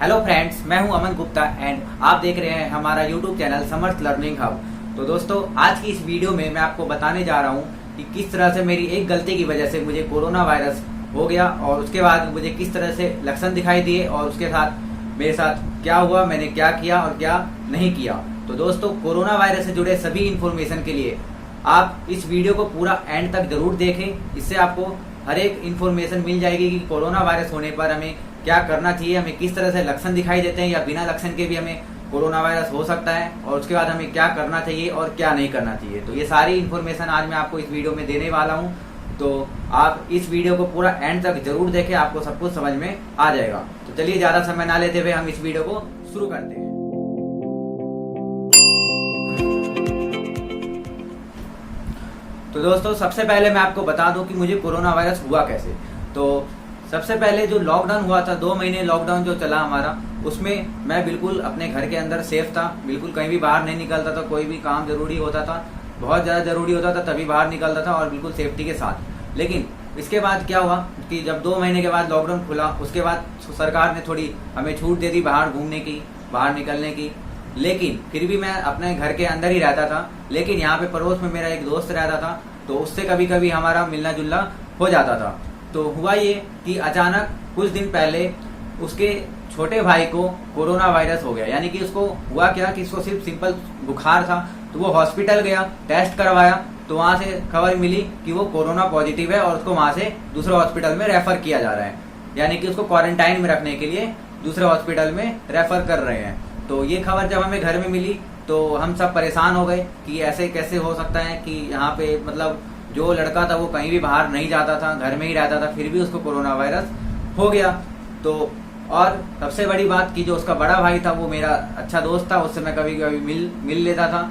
Hello friends, मैं हूं Aman Gupta and आप देख रहे हैं हमारा यूट्यूब चैनल समर्थ लर्निंग हब। तो दोस्तों, आज की इस वीडियो में मैं आपको बताने जा रहा हूं कि किस तरह से मेरी एक गलती की वजह से मुझे कोरोना वायरस हो गया और उसके बाद मुझे किस तरह से लक्षण दिखाई दिए और उसके साथ मेरे साथ क्या हुआ, मैंने क्या किया और क्या नहीं किया। तो दोस्तों, कोरोना वायरस से जुड़े सभी इन्फॉर्मेशन के लिए आप इस वीडियो को पूरा एंड तक जरूर देखें। इससे आपको हर एक इन्फॉर्मेशन मिल जाएगी कि कोरोना वायरस होने पर हमें क्या करना चाहिए, हमें किस तरह से लक्षण दिखाई देते हैं या बिना लक्षण के भी हमें कोरोना वायरस हो सकता है और उसके बाद हमें क्या करना चाहिए और क्या नहीं करना चाहिए। तो ये सारी इन्फॉर्मेशन आज मैं आपको इस वीडियो में देने वाला हूँ। तो आप इस वीडियो को पूरा एंड तक जरूर देखें, आपको सब कुछ समझ में आ जाएगा। तो चलिए ज्यादा समय ना लेते हुए हम इस वीडियो को शुरू करते हैं। तो दोस्तों, सबसे पहले मैं आपको बता दूं कि मुझे कोरोना वायरस हुआ कैसे। तो सबसे पहले जो लॉकडाउन हुआ था, 2 महीने लॉकडाउन जो चला हमारा, उसमें मैं बिल्कुल अपने घर के अंदर सेफ था, बिल्कुल कहीं भी बाहर नहीं निकलता था। कोई भी काम जरूरी होता था, बहुत ज्यादा जरूरी होता था तभी बाहर निकलता था और बिल्कुल सेफ्टी के साथ। लेकिन इसके बाद क्या हुआ कि जब 2 महीने के बाद लॉकडाउन खुला, उसके बाद सरकार ने थोड़ी हमें छूट दे दी बाहर घूमने की, बाहर निकलने की। लेकिन फिर भी मैं अपने घर के अंदर ही रहता था। लेकिन यहाँ पे पड़ोस में मेरा एक दोस्त रहता था, तो उससे कभी कभी हमारा मिलना जुलना हो जाता था। तो हुआ ये कि अचानक कुछ दिन पहले उसके छोटे भाई को कोरोना वायरस हो गया। यानी कि उसको हुआ क्या कि उसको सिर्फ सिंपल बुखार था, तो वो हॉस्पिटल गया, टेस्ट करवाया, तो वहां से खबर मिली कि वो कोरोना पॉजिटिव है और उसको वहां से दूसरे हॉस्पिटल में रेफर किया जा रहा है। यानी कि उसको क्वारंटाइन में रखने के लिए दूसरे हॉस्पिटल में रेफर कर रहे हैं। तो ये खबर जब हमें घर में मिली तो हम सब परेशान हो गए कि ऐसे कैसे हो सकता है कि यहाँ पे मतलब जो लड़का था वो कहीं भी बाहर नहीं जाता था, घर में ही रहता था, फिर भी उसको कोरोना वायरस हो गया। तो और सबसे बड़ी बात कि जो उसका बड़ा भाई था वो मेरा अच्छा दोस्त था, उससे मैं कभी कभी मिल लेता था।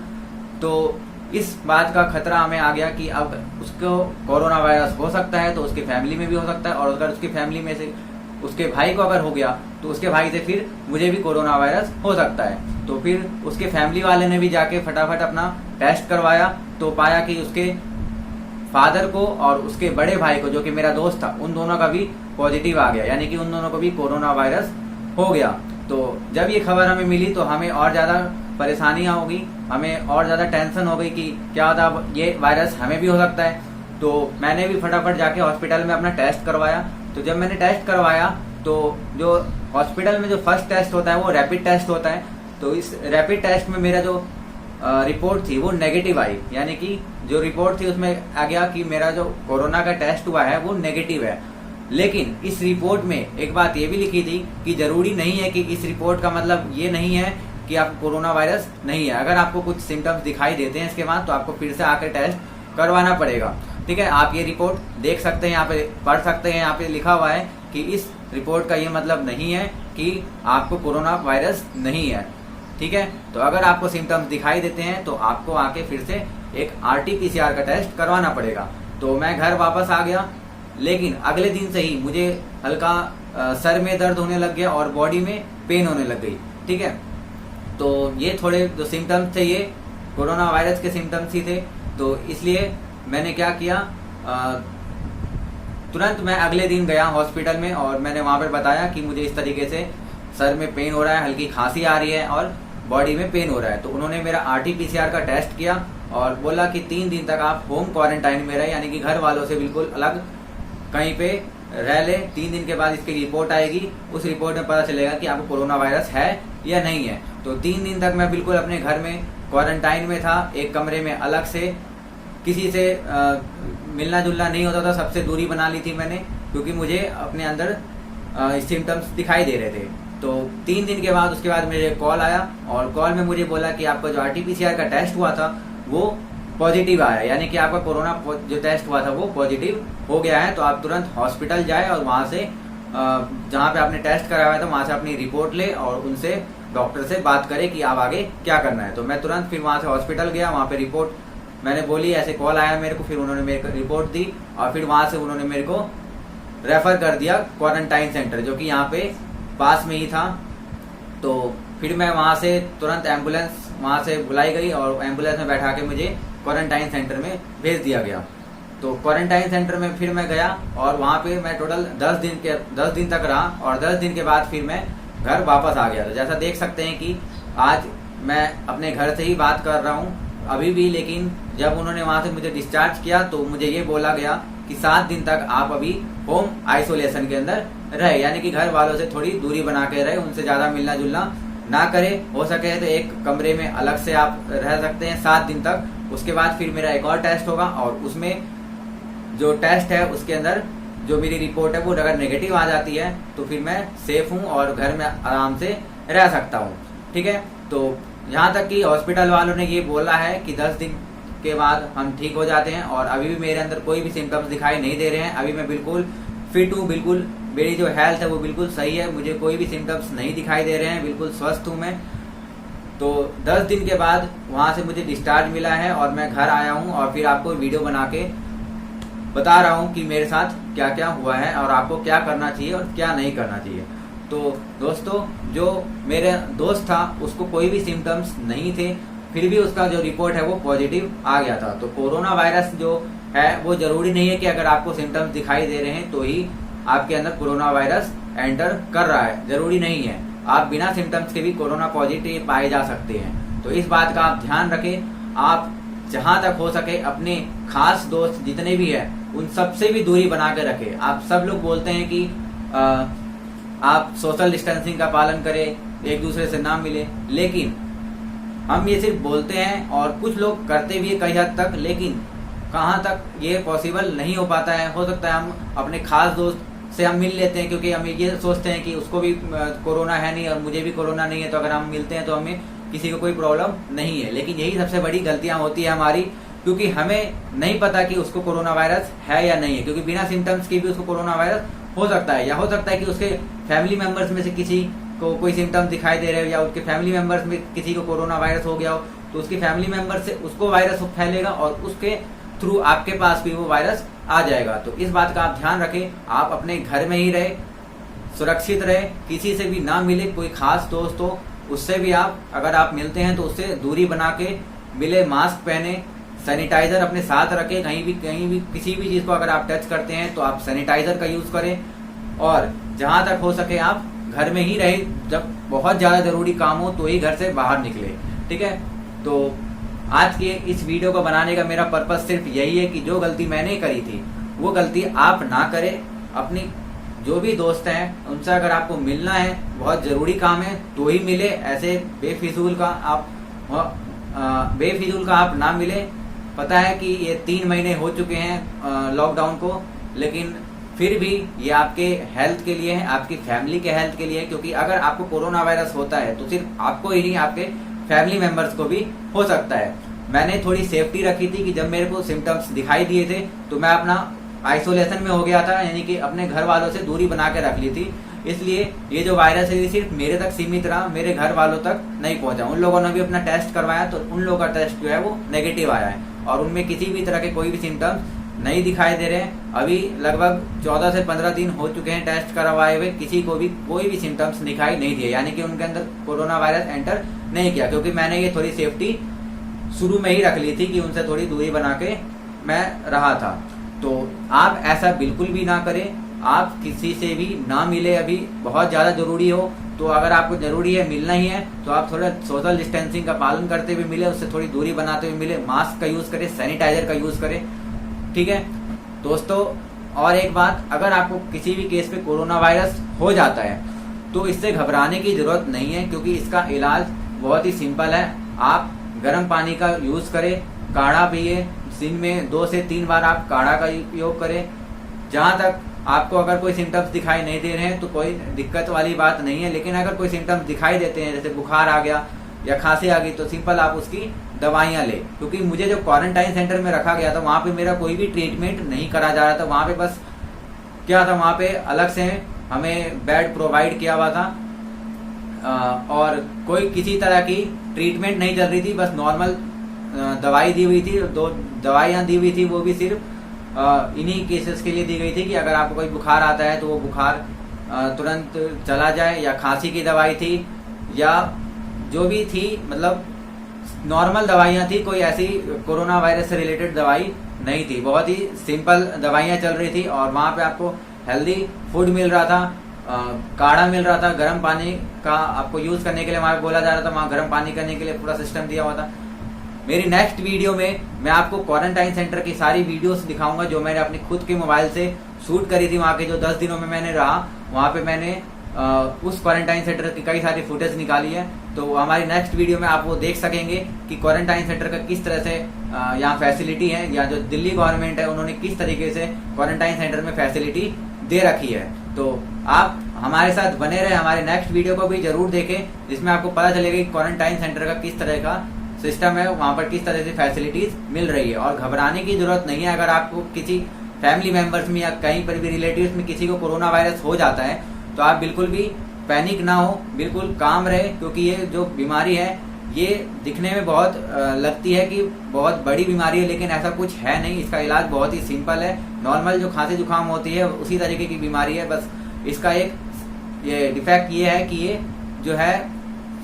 तो इस बात का खतरा हमें आ गया कि अब उसको कोरोना वायरस हो सकता है, तो उसकी फैमिली में भी हो सकता है, और अगर उसकी फैमिली में से उसके भाई को अगर हो गया तो उसके भाई से फिर मुझे भी कोरोना वायरस हो सकता है। तो फिर उसके फैमिली वाले ने भी जाके फटाफट अपना टेस्ट करवाया, तो पाया कि उसके फादर को और उसके बड़े भाई को, जो कि मेरा दोस्त था, उन दोनों का भी पॉजिटिव आ गया। यानी कि उन दोनों को भी कोरोना वायरस हो गया। तो जब ये खबर हमें मिली तो हमें और ज्यादा परेशानियां हो गई, हमें और ज्यादा टेंशन हो गई कि क्या होता है, ये वायरस हमें भी हो सकता है। तो मैंने भी फटाफट जाके हॉस्पिटल में अपना टेस्ट करवाया। तो जब मैंने टेस्ट करवाया तो जो हॉस्पिटल में जो फर्स्ट टेस्ट होता है वो रैपिड टेस्ट होता है। तो इस रैपिड टेस्ट में मेरा जो रिपोर्ट थी वो नेगेटिव आई। यानी कि जो रिपोर्ट थी उसमें आ गया कि मेरा जो कोरोना का टेस्ट हुआ है वो नेगेटिव है। लेकिन इस रिपोर्ट में एक बात ये भी लिखी थी कि जरूरी नहीं है कि इस रिपोर्ट का मतलब ये नहीं है कि आपको कोरोना वायरस नहीं है। अगर आपको कुछ सिम्टम्स दिखाई देते हैं इसके बाद तो आपको फिर से आकर टेस्ट करवाना पड़ेगा। ठीक है, आप ये रिपोर्ट देख सकते हैं, यहाँ पे पढ़ सकते हैं। यहाँ पे लिखा हुआ है कि इस रिपोर्ट का ये मतलब नहीं है कि आपको कोरोना वायरस नहीं है। ठीक है, तो अगर आपको सिम्टम्स दिखाई देते हैं तो आपको आके फिर से एक RT-PCR का टेस्ट करवाना पड़ेगा। तो मैं घर वापस आ गया, लेकिन अगले दिन से ही मुझे हल्का सर में दर्द होने लग गया और बॉडी में पेन होने लग गई। ठीक है, तो ये थोड़े जो सिम्टम्स थे ये कोरोना वायरस के सिम्टम्स ही थे। तो इसलिए मैंने क्या किया, तुरंत मैं अगले दिन गया हॉस्पिटल में और मैंने वहां पर बताया कि मुझे इस तरीके से सर में पेन हो रहा है, हल्की खांसी आ रही है और बॉडी में पेन हो रहा है। तो उन्होंने मेरा RT-PCR का टेस्ट किया और बोला कि 3 दिन तक आप होम क्वारंटाइन में रहे, यानी कि घर वालों से बिल्कुल अलग कहीं पे रह ले। 3 दिन के बाद इसकी रिपोर्ट आएगी, उस रिपोर्ट में पता चलेगा कि आपको कोरोना वायरस है या नहीं है। तो 3 दिन तक मैं बिल्कुल अपने घर में क्वारंटाइन में था, एक कमरे में अलग से, किसी से मिलना जुलना नहीं होता था, सबसे दूरी बना ली थी मैंने, क्योंकि मुझे अपने अंदर सिम्टम्स दिखाई दे रहे थे। तो 3 दिन के बाद उसके बाद मेरे कॉल आया और कॉल में मुझे बोला कि आपका जो RT-PCR का टेस्ट हुआ था वो पॉजिटिव आया, यानी कि आपका कोरोना जो टेस्ट हुआ था वो पॉजिटिव हो गया है। तो आप तुरंत हॉस्पिटल जाए और वहां से जहाँ पे आपने टेस्ट कराया था वहां से अपनी रिपोर्ट ले और उनसे डॉक्टर से बात करे कि आप आगे क्या करना है। तो मैं तुरंत फिर वहां से हॉस्पिटल गया, वहां पे रिपोर्ट मैंने बोली, ऐसे कॉल आया मेरे को, फिर उन्होंने मेरे को रिपोर्ट दी और फिर वहां से उन्होंने मेरे को रेफर कर दिया क्वारंटाइन सेंटर, जो कि यहाँ पे पास में ही था। तो फिर मैं वहां से तुरंत एम्बुलेंस वहां से बुलाई गई और एम्बुलेंस में बैठा के मुझे क्वारंटाइन सेंटर में भेज दिया गया। तो क्वारंटाइन सेंटर में फिर मैं गया और वहां पे मैं टोटल 10 दिन तक रहा और 10 दिन के बाद फिर मैं घर वापस आ गया था। जैसा देख सकते हैं कि आज मैं अपने घर से ही बात कर रहा हूँ अभी भी, लेकिन जब उन्होंने वहां से मुझे डिस्चार्ज किया तो मुझे ये बोला गया कि 7 दिन तक आप अभी होम आइसोलेशन के अंदर रहे, यानी कि घर वालों से थोड़ी दूरी बना के रहे, उनसे ज्यादा मिलना जुलना ना करे, हो सके तो एक कमरे में अलग से आप रह सकते हैं 7 दिन तक। उसके बाद फिर मेरा एक और टेस्ट होगा और उसमें जो टेस्ट है उसके अंदर जो मेरी रिपोर्ट है वो अगर नेगेटिव आ जाती है तो फिर मैं सेफ हूँ और घर में आराम से रह सकता हूँ। ठीक है, तो यहाँ तक कि हॉस्पिटल वालों ने ये बोला है कि 10 दिन के बाद हम ठीक हो जाते हैं और अभी भी मेरे अंदर कोई भी सिम्टम्स दिखाई नहीं दे रहे हैं। अभी मैं बिल्कुल फिट हूँ, बिल्कुल मेरी जो हेल्थ है वो बिल्कुल सही है, मुझे कोई भी सिम्टम्स नहीं दिखाई दे रहे हैं, बिल्कुल स्वस्थ हूँ मैं। तो 10 दिन के बाद वहाँ से मुझे डिस्चार्ज मिला है और मैं घर आया हूँ और फिर आपको वीडियो बना के बता रहा हूँ कि मेरे साथ क्या क्या हुआ है और आपको क्या करना चाहिए और क्या नहीं करना चाहिए। तो दोस्तों, जो मेरे दोस्त था उसको कोई भी सिम्टम्स नहीं थे, फिर भी उसका जो रिपोर्ट है वो पॉजिटिव आ गया था। तो कोरोना वायरस जो है वो जरूरी नहीं है कि अगर आपको सिम्टम्स दिखाई दे रहे हैं तो ही आपके अंदर कोरोना वायरस एंटर कर रहा है, जरूरी नहीं है। आप बिना सिम्टम्स के भी कोरोना पॉजिटिव पाए जा सकते हैं। तो इस बात का आप ध्यान रखें। आप जहां तक हो सके अपने खास दोस्त जितने भी है उन सबसे भी दूरी बना के रखें। आप सब लोग बोलते हैं कि आप सोशल डिस्टेंसिंग का पालन करें, एक दूसरे से ना मिले, लेकिन हम ये सिर्फ बोलते हैं और कुछ लोग करते भी है कई हद तक, लेकिन कहाँ तक ये पॉसिबल नहीं हो पाता है। हो सकता है हम अपने खास दोस्त से हम मिल लेते हैं क्योंकि हम ये सोचते हैं कि उसको भी कोरोना है नहीं और मुझे भी कोरोना नहीं है, तो अगर हम मिलते हैं तो हमें किसी को कोई प्रॉब्लम नहीं है। लेकिन यही सबसे बड़ी गलतियां होती है हमारी, क्योंकि हमें नहीं पता कि उसको कोरोना वायरस है या नहीं है, क्योंकि बिना सिम्टम्स के भी उसको कोरोना वायरस हो सकता है, या हो सकता है कि उसके फैमिली मेंबर्स में से किसी को कोई सिम्टम्स दिखाई दे रहे हो या उसके फैमिली मेंबर्स में किसी को कोरोना वायरस हो गया हो, तो उसके फैमिली मेंबर से उसको वायरस फैलेगा और उसके थ्रू आपके पास भी वो वायरस आ जाएगा। तो इस बात का आप ध्यान रखें। आप अपने घर में ही रहे, सुरक्षित रहे, किसी से भी ना मिले, कोई खास दोस्त हो उससे भी आप अगर आप मिलते हैं तो उससे दूरी बना के मिले, मास्क पहने, सैनिटाइजर अपने साथ रखें। कहीं भी किसी भी चीज को अगर आप टच करते हैं तो आप सैनिटाइजर का यूज करें और जहां तक हो सके आप घर में ही रहे। जब बहुत ज्यादा जरूरी काम हो तो ही घर से बाहर निकले। ठीक है, तो आज के इस वीडियो को बनाने का मेरा पर्पस सिर्फ यही है कि जो गलती मैंने करी थी वो गलती आप ना करें। अपनी जो भी दोस्त हैं उनसे अगर आपको मिलना है, बहुत जरूरी काम है तो ही मिले, ऐसे बेफिजूल का आप ना मिले। पता है कि ये 3 महीने हो चुके हैं लॉकडाउन को, लेकिन फिर भी ये आपके हेल्थ के लिए है, आपकी फैमिली के हेल्थ के लिए है, क्योंकि अगर आपको कोरोना वायरस होता है तो सिर्फ आपको ही नहीं आपके फैमिली मेंबर्स को भी हो सकता है। मैंने थोड़ी सेफ्टी रखी थी कि जब मेरे को सिम्टम्स दिखाई दिए थे तो मैं अपना आइसोलेशन में हो गया था, यानी कि अपने घर वालों से दूरी बना के रख ली थी। इसलिए ये जो वायरस है ये सिर्फ मेरे तक सीमित रहा, मेरे घर वालों तक नहीं पहुंचा। उन लोगों ने भी अपना टेस्ट करवाया तो उन लोगों का टेस्ट जो है वो नेगेटिव आया है और उनमें किसी भी तरह के कोई भी सिम्टम्स नहीं दिखाई दे रहे हैं। अभी लगभग 14 से 15 दिन हो चुके हैं टेस्ट करवाए हुए, किसी को भी कोई भी सिम्टम्स दिखाई नहीं दिए, यानी कि उनके अंदर कोरोना वायरस एंटर नहीं किया, क्योंकि मैंने ये थोड़ी सेफ्टी शुरू में ही रख ली थी कि उनसे थोड़ी दूरी बना के मैं रहा था। तो आप ऐसा बिल्कुल भी ना करें, आप किसी से भी ना मिले। अभी बहुत ज्यादा जरूरी हो तो अगर आपको जरूरी है मिलना ही है तो आप थोड़ा सोशल डिस्टेंसिंग का पालन करते हुए मिले, उससे थोड़ी दूरी बनाते हुए मिले, मास्क का यूज करें, सैनिटाइजर का यूज करें। ठीक है दोस्तों, और एक बात, अगर आपको किसी भी केस पे कोरोना वायरस हो जाता है तो इससे घबराने की जरूरत नहीं है, क्योंकि इसका इलाज बहुत ही सिंपल है। आप गर्म पानी का यूज करें, काढ़ा पिए, दिन में 2 से 3 बार आप काढ़ा का उपयोग करें। जहां तक आपको अगर कोई सिम्टम्स दिखाई नहीं दे रहे हैं तो कोई दिक्कत वाली बात नहीं है, लेकिन अगर कोई सिम्टम्स दिखाई देते हैं, जैसे बुखार आ गया या खांसी आ गई, तो सिंपल आप उसकी दवाइयां ले। क्योंकि मुझे जो क्वारंटाइन सेंटर में रखा गया था वहां पे मेरा कोई भी ट्रीटमेंट नहीं करा जा रहा था। वहां पे बस क्या था, वहां पे अलग से हमें बेड प्रोवाइड किया हुआ था और कोई किसी तरह की ट्रीटमेंट नहीं चल रही थी, बस नॉर्मल दवाई दी हुई थी। 2 दवाइयां दी हुई थी, वो भी सिर्फ इन्हीं केसेस के लिए दी गई थी कि अगर आपको कोई बुखार आता है तो वो बुखार तुरंत चला जाए, या खांसी की दवाई थी, या जो भी थी, मतलब नॉर्मल दवाइयां थी, कोई ऐसी कोरोना वायरस से रिलेटेड दवाई नहीं थी। बहुत ही सिंपल दवाइयां चल रही थी और वहां पे आपको हेल्दी फूड मिल रहा था। काढ़ा मिल रहा था, गर्म पानी का आपको यूज करने के लिए वहां बोला जा रहा था, वहां गर्म पानी करने के लिए पूरा सिस्टम दिया हुआ था। मेरी नेक्स्ट वीडियो में मैं आपको क्वारंटाइन सेंटर की सारी वीडियोस दिखाऊंगा जो मैंने अपनी खुद के मोबाइल से शूट करी थी। वहां के जो 10 दिनों में मैंने रहा, वहां पे मैंने उस क्वारंटाइन सेंटर की कई सारी फुटेज निकाली है। तो हमारी नेक्स्ट वीडियो में आप वो देख सकेंगे कि क्वारंटाइन सेंटर का किस तरह से यहाँ फैसिलिटी है, या जो दिल्ली गवर्नमेंट है उन्होंने किस तरीके से क्वारंटाइन सेंटर में फैसिलिटी दे रखी है। तो आप हमारे साथ बने रहे, हमारे नेक्स्ट वीडियो को भी जरूर देखें, जिसमें आपको पता चलेगा कि क्वारंटाइन सेंटर का किस तरह का सिस्टम है, वहां पर किस तरह से फैसिलिटीज मिल रही है। और घबराने की जरूरत नहीं है। अगर आपको किसी फैमिली मेंबर्स में या कहीं पर भी रिलेटिव्स में किसी को कोरोना वायरस हो जाता है तो आप बिल्कुल भी पैनिक ना हो, बिल्कुल काम रहे, क्योंकि ये जो बीमारी है ये दिखने में बहुत लगती है कि बहुत बड़ी बीमारी है, लेकिन ऐसा कुछ है नहीं। इसका इलाज बहुत ही सिंपल है। नॉर्मल जो खांसी जुकाम होती है उसी तरीके की बीमारी है, बस इसका एक ये डिफेक्ट ये है कि ये जो है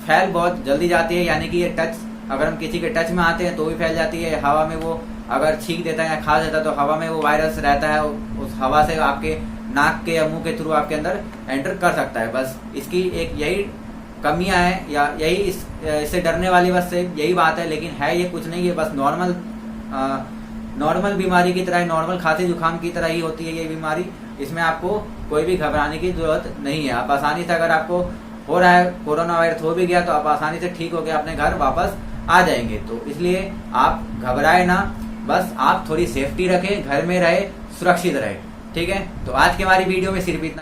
फैल बहुत जल्दी जाती है, यानी कि ये टच, अगर हम किसी के टच में आते हैं तो भी फैल जाती है। हवा में वो अगर छींक देता है या खा देता है तो हवा में वो वायरस रहता है, उस हवा से आपके नाक के या मुंह के थ्रू आपके अंदर एंटर कर सकता है। बस इसकी एक यही कमियां है, या यही इससे डरने वाली बस से यही बात है, लेकिन है ये कुछ नहीं है। बस नॉर्मल बीमारी की तरह, नॉर्मल खांसी जुकाम की तरह ही होती है ये बीमारी। इसमें आपको कोई भी घबराने की जरूरत नहीं है। आप आसानी से, अगर आपको हो रहा है कोरोना वायरस हो भी गया तो आप आसानी से ठीक होकर अपने घर वापस आ जाएंगे। तो इसलिए आप घबराए ना, बस आप थोड़ी सेफ्टी रखें, घर में रहे, सुरक्षित रहे। ठीक है, तो आज की हमारी वीडियो में सिर्फ इतना।